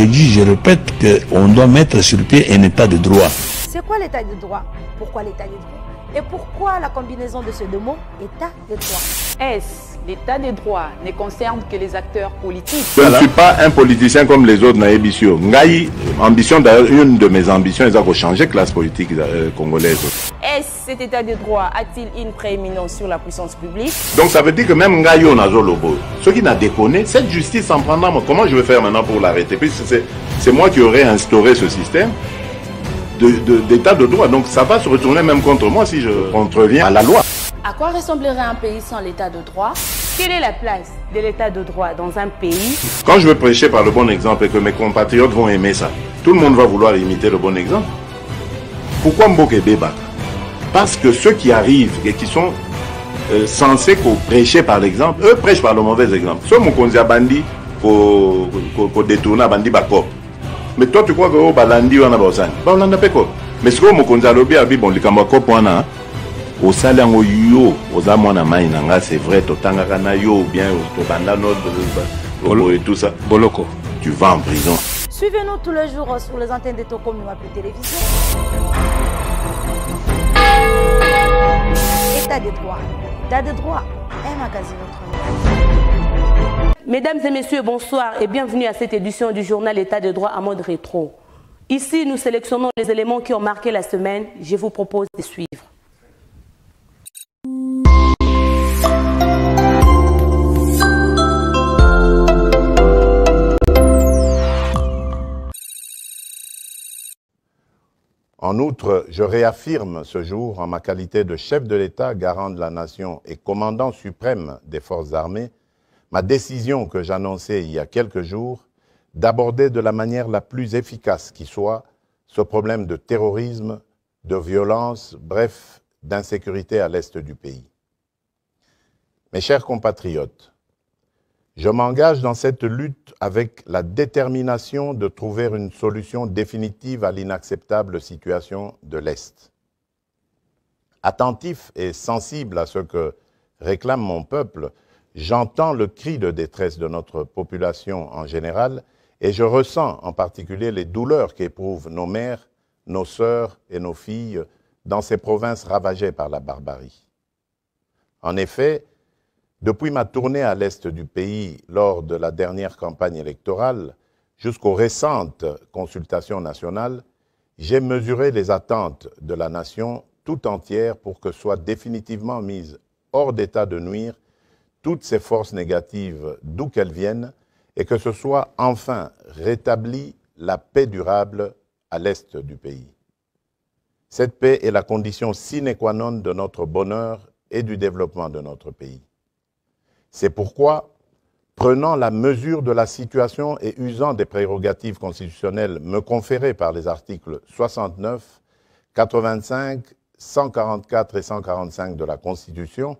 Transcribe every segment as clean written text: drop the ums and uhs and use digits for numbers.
dis, je répète qu'on doit mettre sur pied un état de droit. C'est quoi l'état de droit? Pourquoi l'état de droit? Et pourquoi la combinaison de ces deux mots, état de droit? Est-ce l'état de droit ne concerne que les acteurs politiques? Je ne suis pas un politicien comme les autres, Naïbissio. Ngaï, ambition d'ailleurs, une de mes ambitions, c'est de changer la classe politique congolaise. Est-ce cet état de droit a-t-il une prééminence sur la puissance publique? Donc ça veut dire que même Ngaï, on a Zolobo. Ceux qui n'a déconné, cette justice en prendra. Comment je vais faire maintenant pour l'arrêter? Puisque c'est moi qui aurais instauré ce système d'état de droit. Donc ça va se retourner même contre moi si je contreviens à la loi. À quoi ressemblerait un pays sans l'état de droit? Quelle est la place de l'état de droit dans un pays? Quand je veux prêcher par le bon exemple et que mes compatriotes vont aimer ça, tout le monde va vouloir imiter le bon exemple. Pourquoi Mboké débattre? Parce que ceux qui arrivent et qui sont censés prêcher par l'exemple, eux prêchent par le mauvais exemple. Soit mon konzia bandi pour détourner bandi bakop. Mais toi tu crois que balandi wana baosani? Ba on n'a pas quoi. Mais ce que mon konzia lobby a dit bon likamba kop wana au salango yo oza mwana mai nanga c'est vrai totangaka na yo bien to banda no et tout ça. Boloko, tu vas en prison. Suivez-nous tous les jours sur les antennes de Tokom Nouapi Télévision. État de droit. État de droit. Un magazine autrement. Mesdames et messieurs, bonsoir et bienvenue à cette édition du journal État de droit en mode rétro. Ici, nous sélectionnons les éléments qui ont marqué la semaine. Je vous propose de suivre. En outre, je réaffirme ce jour, en ma qualité de chef de l'État, garant de la nation et commandant suprême des forces armées, ma décision que j'annonçais il y a quelques jours d'aborder de la manière la plus efficace qui soit ce problème de terrorisme, de violence, bref, d'insécurité à l'est du pays. Mes chers compatriotes, je m'engage dans cette lutte avec la détermination de trouver une solution définitive à l'inacceptable situation de l'Est. Attentif et sensible à ce que réclame mon peuple, j'entends le cri de détresse de notre population en général et je ressens en particulier les douleurs qu'éprouvent nos mères, nos sœurs et nos filles dans ces provinces ravagées par la barbarie. En effet, depuis ma tournée à l'est du pays lors de la dernière campagne électorale jusqu'aux récentes consultations nationales, j'ai mesuré les attentes de la nation tout entière pour que soient définitivement mises hors d'état de nuire toutes ces forces négatives d'où qu'elles viennent et que ce soit enfin rétablie la paix durable à l'est du pays. Cette paix est la condition sine qua non de notre bonheur et du développement de notre pays. C'est pourquoi, prenant la mesure de la situation et usant des prérogatives constitutionnelles me conférées par les articles 69, 85, 144 et 145 de la Constitution,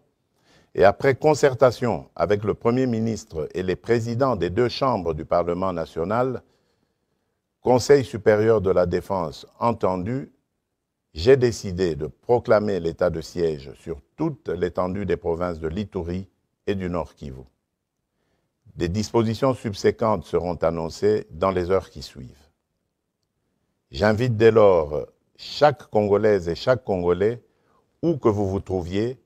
et après concertation avec le Premier ministre et les présidents des deux chambres du Parlement national, Conseil supérieur de la défense entendu, j'ai décidé de proclamer l'état de siège sur toute l'étendue des provinces de l'Ituri et du Nord Kivu. Des dispositions subséquentes seront annoncées dans les heures qui suivent. J'invite dès lors chaque Congolaise et chaque Congolais, où que vous vous trouviez,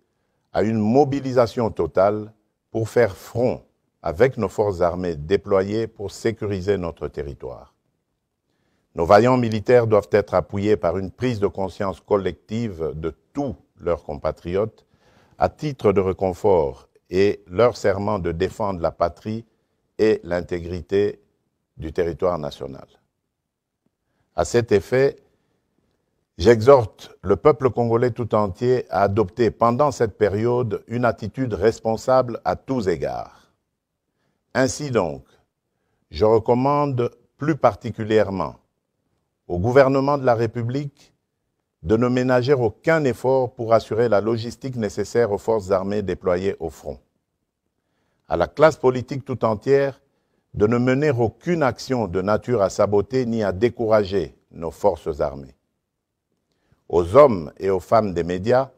à une mobilisation totale pour faire front avec nos forces armées déployées pour sécuriser notre territoire. Nos vaillants militaires doivent être appuyés par une prise de conscience collective de tous leurs compatriotes à titre de réconfort et leur serment de défendre la patrie et l'intégrité du territoire national. À cet effet, j'exhorte le peuple congolais tout entier à adopter pendant cette période une attitude responsable à tous égards. Ainsi donc, je recommande plus particulièrement au gouvernement de la République de ne ménager aucun effort pour assurer la logistique nécessaire aux forces armées déployées au front. À la classe politique tout entière de ne mener aucune action de nature à saboter ni à décourager nos forces armées. Aux hommes et aux femmes des médias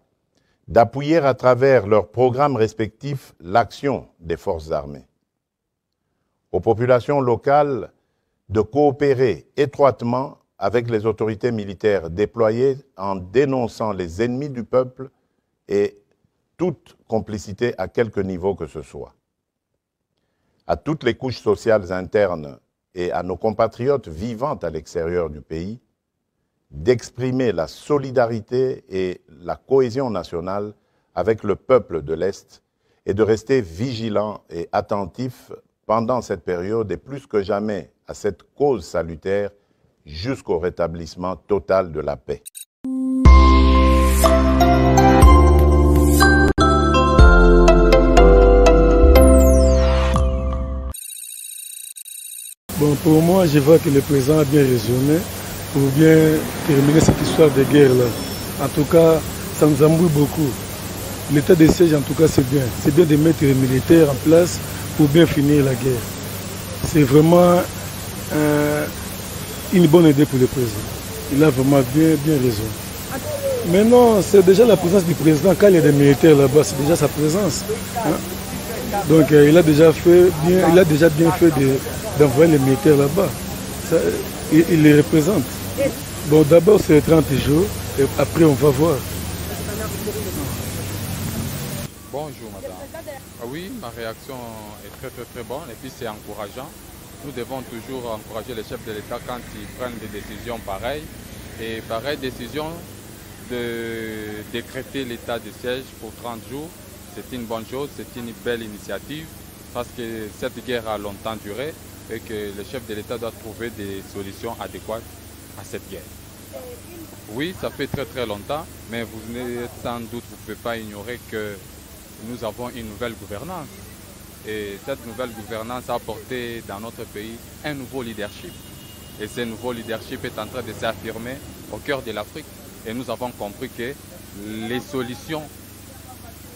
d'appuyer à travers leurs programmes respectifs l'action des forces armées. Aux populations locales de coopérer étroitement avec les autorités militaires déployées en dénonçant les ennemis du peuple et toute complicité à quelque niveau que ce soit. À toutes les couches sociales internes et à nos compatriotes vivant à l'extérieur du pays, d'exprimer la solidarité et la cohésion nationale avec le peuple de l'Est et de rester vigilants et attentifs pendant cette période et plus que jamais à cette cause salutaire jusqu'au rétablissement total de la paix. Bon, pour moi, je vois que le président a bien raisonné pour bien terminer cette histoire de guerre-là. En tout cas, ça nous embrouille beaucoup. L'état de siège, en tout cas, c'est bien. C'est bien de mettre les militaires en place pour bien finir la guerre. C'est vraiment une bonne idée pour le président. Il a vraiment bien raison. Mais non, c'est déjà la présence du président. Quand il y a des militaires là-bas, c'est déjà sa présence. Hein? Donc il a déjà bien fait d'envoyer les militaires là-bas. Il les représente. Bon, d'abord c'est 30 jours, et après on va voir. Bonjour madame. Ah oui, ma réaction est très bonne et puis c'est encourageant. Nous devons toujours encourager les chefs de l'État quand ils prennent des décisions pareilles. Et pareille décision de décréter l'état de siège pour 30 jours, c'est une bonne chose, c'est une belle initiative parce que cette guerre a longtemps duré et que le chef de l'État doit trouver des solutions adéquates à cette guerre. Oui, ça fait très longtemps, mais vous n'êtes sans doute, vous ne pouvez pas ignorer que nous avons une nouvelle gouvernance. Et cette nouvelle gouvernance a apporté dans notre pays un nouveau leadership. Et ce nouveau leadership est en train de s'affirmer au cœur de l'Afrique. Et nous avons compris que les solutions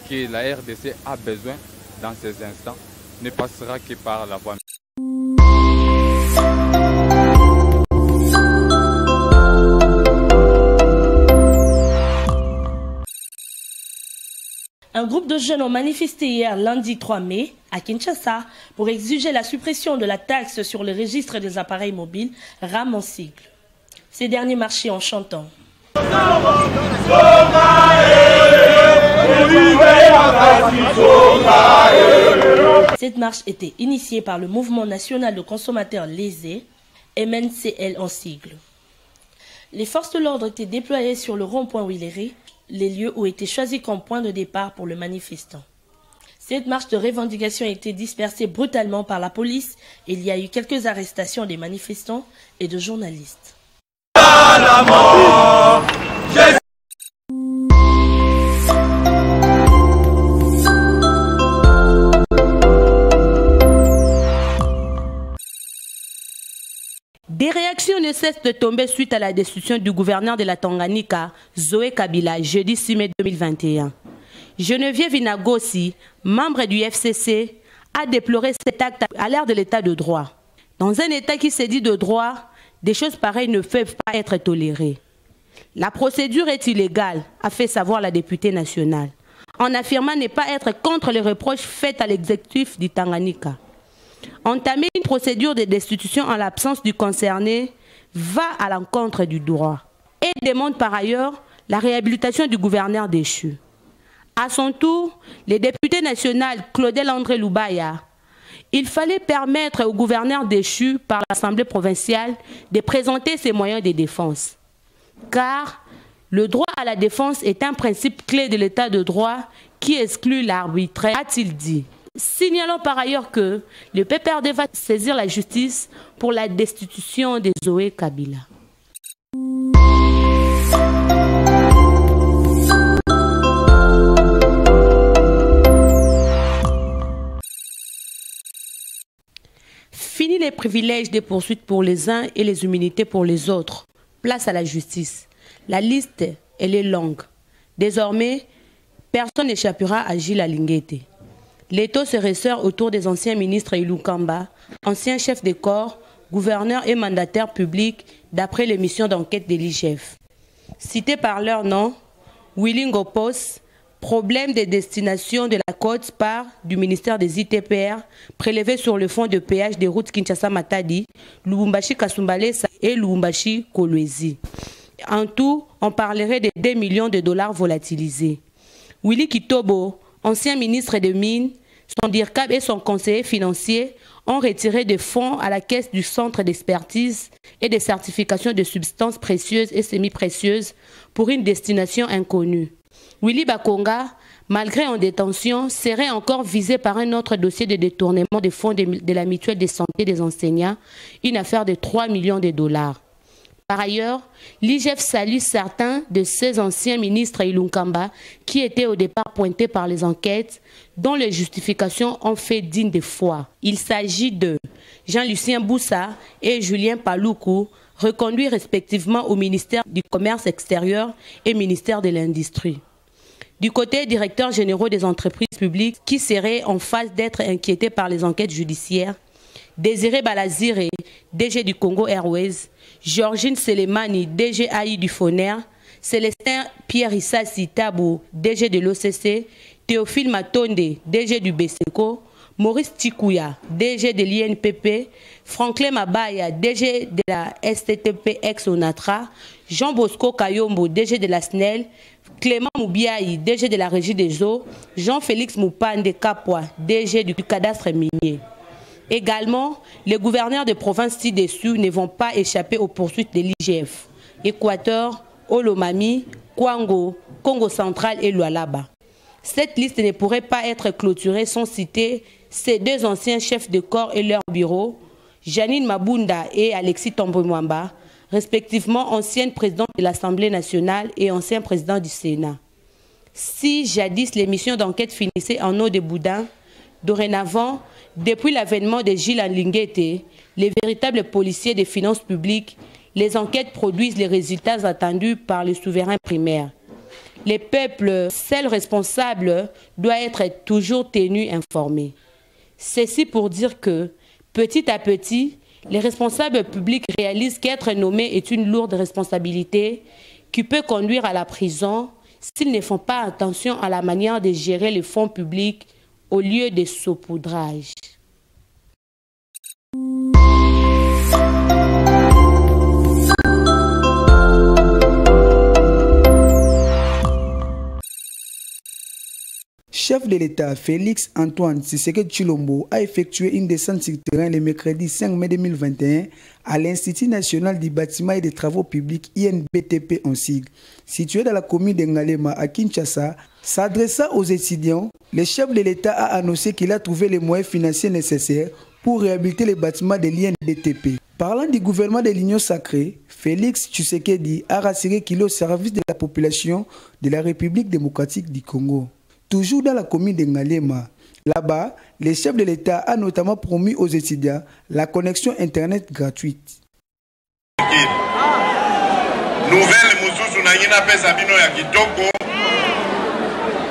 que la RDC a besoin dans ces instants ne passera que par la voie. Un groupe de jeunes ont manifesté hier lundi 3 mai à Kinshasa pour exiger la suppression de la taxe sur le registre des appareils mobiles RAM en sigle. Ces derniers marchaient en chantant. Cette marche était initiée par le Mouvement national de consommateurs lésés, MNCL en sigle. Les forces de l'ordre étaient déployées sur le rond-point Willery, les lieux où étaient choisis comme point de départ pour le manifestant. Cette marche de revendication a été dispersée brutalement par la police et il y a eu quelques arrestations des manifestants et de journalistes. Des réactions ne cessent de tomber suite à la destitution du gouverneur de la Tanganyika, Zoé Kabila, jeudi 6 mai 2021. Geneviève Inagosi, membre du FCC, a déploré cet acte à l'ère de l'état de droit. Dans un état qui se dit de droit, des choses pareilles ne peuvent pas être tolérées. La procédure est illégale, a fait savoir la députée nationale, en affirmant ne pas être contre les reproches faits à l'exécutif du Tanganyika. Entamer une procédure de destitution en l'absence du concerné va à l'encontre du droit et demande par ailleurs la réhabilitation du gouverneur déchu. À son tour, le député national Claudel André Loubaya, il fallait permettre au gouverneur déchu par l'Assemblée provinciale de présenter ses moyens de défense. Car le droit à la défense est un principe clé de l'état de droit qui exclut l'arbitraire, a-t-il dit. Signalons par ailleurs que le PPRD va saisir la justice pour la destitution de Zoé Kabila. Fini les privilèges des poursuites pour les uns et les immunités pour les autres. Place à la justice. La liste, elle est longue. Désormais, personne n'échappera à Gilles Alinguete. L'étau se ressort autour des anciens ministres Ilukamba, anciens chefs de corps, gouverneurs et mandataires publics d'après l'émission d'enquête de l'IGF. Cités par leur nom, Willy Ngopos, Problème des destinations de la quote-part du ministère des ITPR prélevés sur le fonds de péage des routes Kinshasa-Matadi, Lubumbashi-Kasumbalesa et Lubumbashi-Kolwezi. En tout, on parlerait de 2 millions de dollars volatilisés. Willy Kitobo, ancien ministre des Mines, son DIRCAB et son conseiller financier ont retiré des fonds à la caisse du Centre d'expertise et de certification de substances précieuses et semi-précieuses pour une destination inconnue. Willy Bakonga, malgré en détention, serait encore visé par un autre dossier de détournement des fonds de la mutuelle de santé des enseignants, une affaire de 3 millions de dollars. Par ailleurs, l'IGF salue certains de ses anciens ministres à Ilunkamba qui étaient au départ pointés par les enquêtes, dont les justifications ont fait digne de foi. Il s'agit de Jean-Lucien Boussa et Julien Paloukou, reconduits respectivement au ministère du Commerce extérieur et ministère de l'Industrie. Du côté des directeurs généraux des entreprises publiques qui seraient en phase d'être inquiétés par les enquêtes judiciaires, Désiré Balazire, DG du Congo Airways, Georgine Selemani, DG AI du FONER, Célestin Pierre Issassi Tabou, DG de l'OCC, Théophile Matonde, DG du BSECO, Maurice Tikouya, DG de l'INPP, Franklin Mabaya, DG de la STTP ex-ONATRA, Jean Bosco Kayombo, DG de la SNEL, Clément Moubiaï, DG de la Régie des eaux, Jean-Félix Moupande Kapwa, DG du cadastre minier. Également, les gouverneurs de provinces ci-dessus ne vont pas échapper aux poursuites de l'IGF. Équateur, Olomami, Kwango, Congo central et Lualaba. Cette liste ne pourrait pas être clôturée sans citer ces deux anciens chefs de corps et leurs bureaux, Janine Mabunda et Alexis Tombouemwamba, respectivement ancienne présidente de l'Assemblée nationale et ancien président du Sénat. Si jadis les missions d'enquête finissaient en eau de boudin, dorénavant, depuis l'avènement de Gilles Nlinguete, les véritables policiers des finances publiques, les enquêtes produisent les résultats attendus par les souverains primaires. Les peuples, seuls responsables, doivent être toujours tenus informés. Ceci pour dire que, petit à petit, les responsables publics réalisent qu'être nommé est une lourde responsabilité qui peut conduire à la prison s'ils ne font pas attention à la manière de gérer les fonds publics au lieu de saupoudrage. Chef de l'État, Félix Antoine Tshisekedi Tshilombo a effectué une descente sur terrain le mercredi 5 mai 2021 à l'Institut national du bâtiment et des travaux publics INBTP en sigle, situé dans la commune de Ngalema à Kinshasa. S'adressant aux étudiants, le chef de l'État a annoncé qu'il a trouvé les moyens financiers nécessaires pour réhabiliter les bâtiments de l'INBTP. Parlant du gouvernement de l'Union sacrée, Félix Tshisekedi a rassuré qu'il est au service de la population de la République démocratique du Congo. Toujours dans la commune de Ngalema, là-bas, le chef de l'État a notamment promis aux étudiants la connexion Internet gratuite. Nouvelle mususu na ngina pesa bino ya kitoko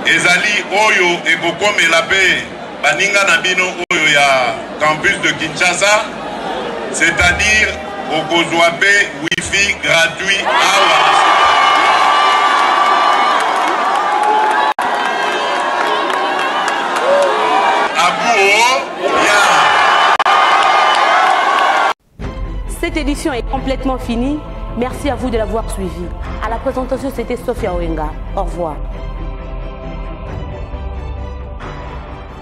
ezali oyo ekokomela pe baninga na bino oyo ya campus de Kinshasa, c'est-à-dire okozwa pe wifi gratuit awa. Cette édition est complètement finie. Merci à vous de l'avoir suivi. À la présentation, c'était Sophia Owenga. Au revoir.